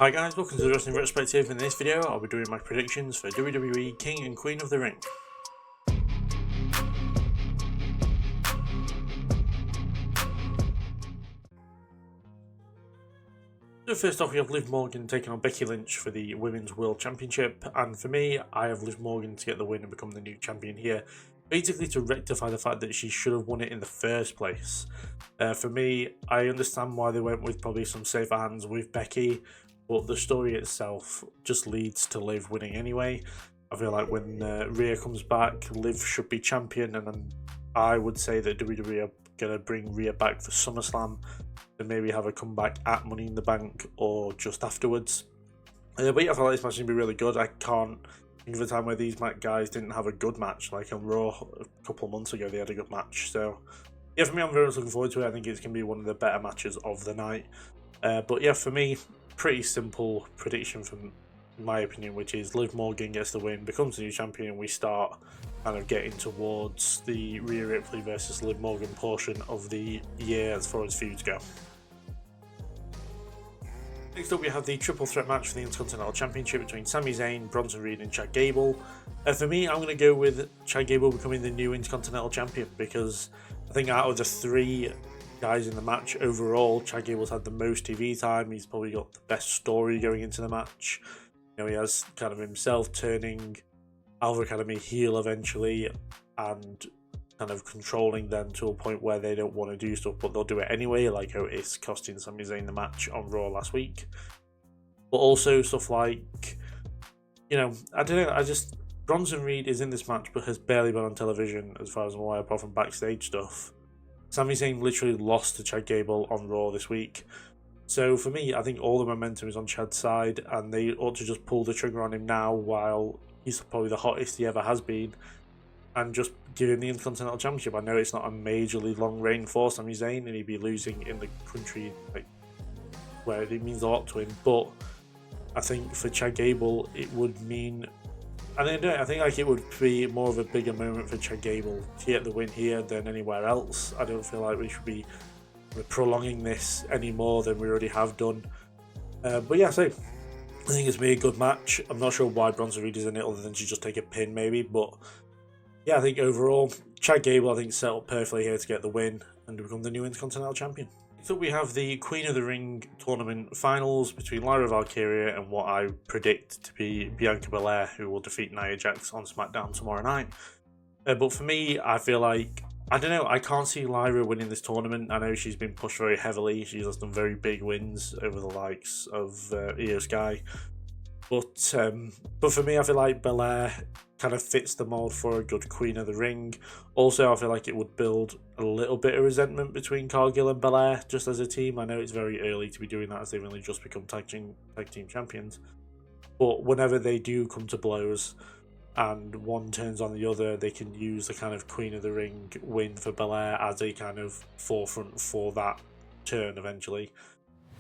Hi guys, welcome to the Wrestling Retrospective. In this video, I'll be doing my predictions for WWE King and Queen of the Ring. So first off, we have Liv Morgan taking on Becky Lynch for the Women's World Championship, and for me, I have Liv Morgan to get the win and become the new champion here, basically to rectify the fact that she should have won it in the first place. For me, I understand why they went with probably some safer hands with Becky, but the story itself just leads to Liv winning anyway. I feel like when Rhea comes back, Liv should be champion, and then I would say that WWE are going to bring Rhea back for SummerSlam and maybe have a comeback at Money in the Bank or just afterwards. But yeah, I feel like this match is going to be really good. I can't think of a time where these guys didn't have a good match. Like on Raw a couple of months ago, they had a good match. So yeah, for me, I'm very much looking forward to it. I think it's going to be one of the better matches of the night. But yeah, for me, pretty simple prediction from my opinion, which is Liv Morgan gets the win, becomes the new champion, and we start kind of getting towards the Rhea Ripley versus Liv Morgan portion of the year as far as feuds go. Next up, we have the triple threat match for the Intercontinental Championship between Sami Zayn, Bronson Reed and Chad Gable. For me, I'm going to go with Chad Gable becoming the new Intercontinental Champion, because I think out of the three guys in the match overall, Chad Gable's had the most TV time. He's probably got the best story going into the match. You know, he has kind of himself turning Alpha Academy heel eventually and kind of controlling them to a point where they don't want to do stuff, but they'll do it anyway, like Otis costing Sami Zayn the match on Raw last week. But also stuff like, you know, I don't know, Bronson Reed is in this match but has barely been on television as far as I'm aware, apart from backstage stuff. Sami Zayn literally lost to Chad Gable on Raw this week. So for me, I think all the momentum is on Chad's side, and they ought to just pull the trigger on him now while he's probably the hottest he ever has been, and just give him the Intercontinental Championship. I know it's not a majorly long reign for Sami Zayn, and he'd be losing in the country like where it means a lot to him, but I think for Chad Gable it would mean, I think like it would be more of a bigger moment for Chad Gable to get the win here than anywhere else. I don't feel like we should be prolonging this any more than we already have done. But yeah, so I think it's been a good match. I'm not sure why Bronson Reed is in it other than to just take a pin maybe, but yeah, I think overall Chad Gable I think set up perfectly here to get the win and to become the new Intercontinental Champion. So we have the Queen of the Ring tournament finals between Lyra Valkyria and what I predict to be Bianca Belair, who will defeat Nia Jax on SmackDown tomorrow night. But for me, I feel like, I don't know, I can't see Lyra winning this tournament. I know she's been pushed very heavily. She has done very big wins over the likes of Io Sky. But for me, I feel like Belair kind of fits the mold for a good Queen of the Ring. Also, I feel like it would build a little bit of resentment between Cargill and Belair just as a team. I know it's very early to be doing that as they've only just become tag team champions. But whenever they do come to blows and one turns on the other, they can use the kind of Queen of the Ring win for Belair as a kind of forefront for that turn eventually.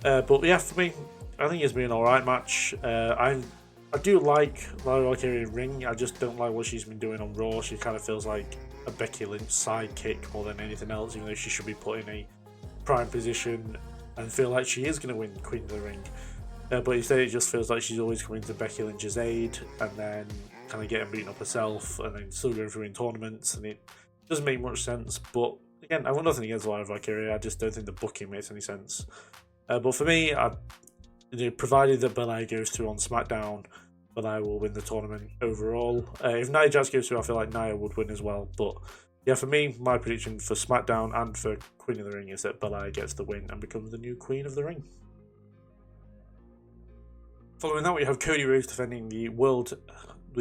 But yeah, for me, I think it's been an alright match. I do like Lyra Valkyria in ring. I just don't like what she's been doing on Raw. She kind of feels like a Becky Lynch sidekick more than anything else, even though she should be put in a prime position and feel like she is going to win Queen of the Ring. But instead it just feels like she's always coming to Becky Lynch's aid and then kind of getting beaten up herself and then still going through in tournaments, and it doesn't make much sense. But again, I've got nothing against Lyra Valkyria. I just don't think the booking makes any sense. But for me, provided that Belair goes through on SmackDown, Belair will win the tournament overall. If Nia Jax goes through, I feel like Nia would win as well. But yeah, for me, my prediction for SmackDown and for Queen of the Ring is that Belair gets the win and becomes the new Queen of the Ring. Following that, we have Cody Rhodes defending the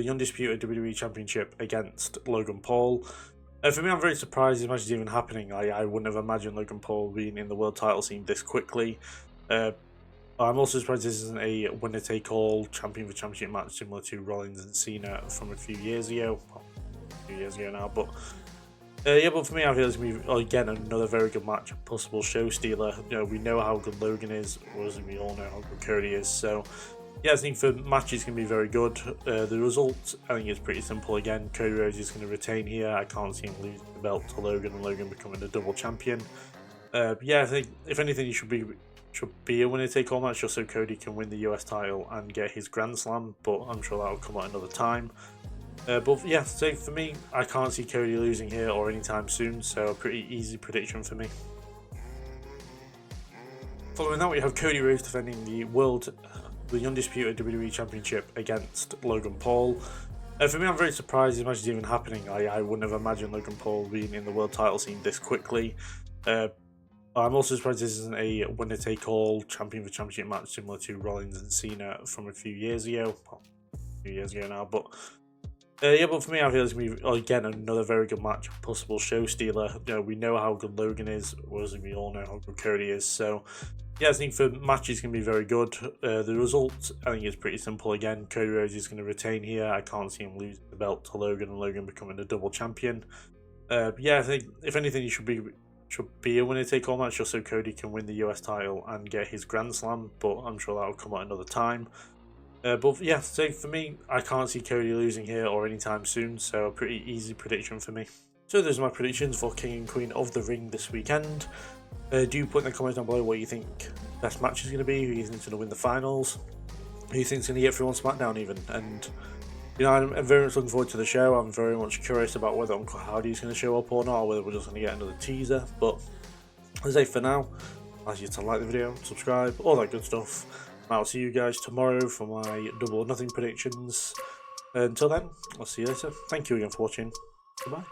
undisputed WWE Championship against Logan Paul. For me, I'm very surprised this match is even happening. I wouldn't have imagined Logan Paul being in the world title scene this quickly. I'm also surprised this isn't a winner-take-all champion for championship match similar to Rollins and Cena from a few years ago. Well, a few years ago now, but yeah, but for me, I feel it's going to be, again, another very good match, a possible show stealer. You know, we know how good Logan is, whereas we all know how good Cody is, so yeah, I think for matches it's going to be very good. The result, I think, is pretty simple again. Cody Rhodes is going to retain here. I can't see him losing the belt to Logan and Logan becoming a double champion. Yeah, I think if anything, he should be should be a winner take all match just so Cody can win the US title and get his Grand Slam, but I'm sure that'll come at another time. But yeah, so for me, I can't see Cody losing here or anytime soon, so a pretty easy prediction for me. Following that, we have Cody Rhodes defending the undisputed WWE Championship against Logan Paul. For me, I'm very surprised this match is even happening. I wouldn't have imagined Logan Paul being in the world title scene this quickly. I'm also surprised this isn't a winner-take-all champion for championship match similar to Rollins and Cena from a few years ago. Well, a few years ago now, but yeah, but for me, I feel it's going to be, again, another very good match, possible show stealer. We know how good Logan is, whereas we all know how good Cody is, so yeah, I think for matches going to be very good. The result, I think, is pretty simple again. Cody Rhodes is going to retain here. I can't see him lose the belt to Logan and Logan becoming a double champion. Yeah, I think, if anything, he should be a winner-take-all match just so Cody can win the US title and get his Grand Slam, but I'm sure that'll come at another time. But yeah, so for me, I can't see Cody losing here or anytime soon, so a pretty easy prediction for me. So those are my predictions for King and Queen of the Ring this weekend. Do put in the comments down below what you think best match is going to be, who you think is going to win the finals, who you think is going to get through on SmackDown even, and I'm very much looking forward to the show. I'm very much curious about whether Uncle Howdy's going to show up or not, or whether we're just going to get another teaser, but as I say for now, I'll ask you to like the video, subscribe, all that good stuff. I'll see you guys tomorrow for my Double or Nothing predictions. Until then, I'll see you later. Thank you again for watching. Goodbye.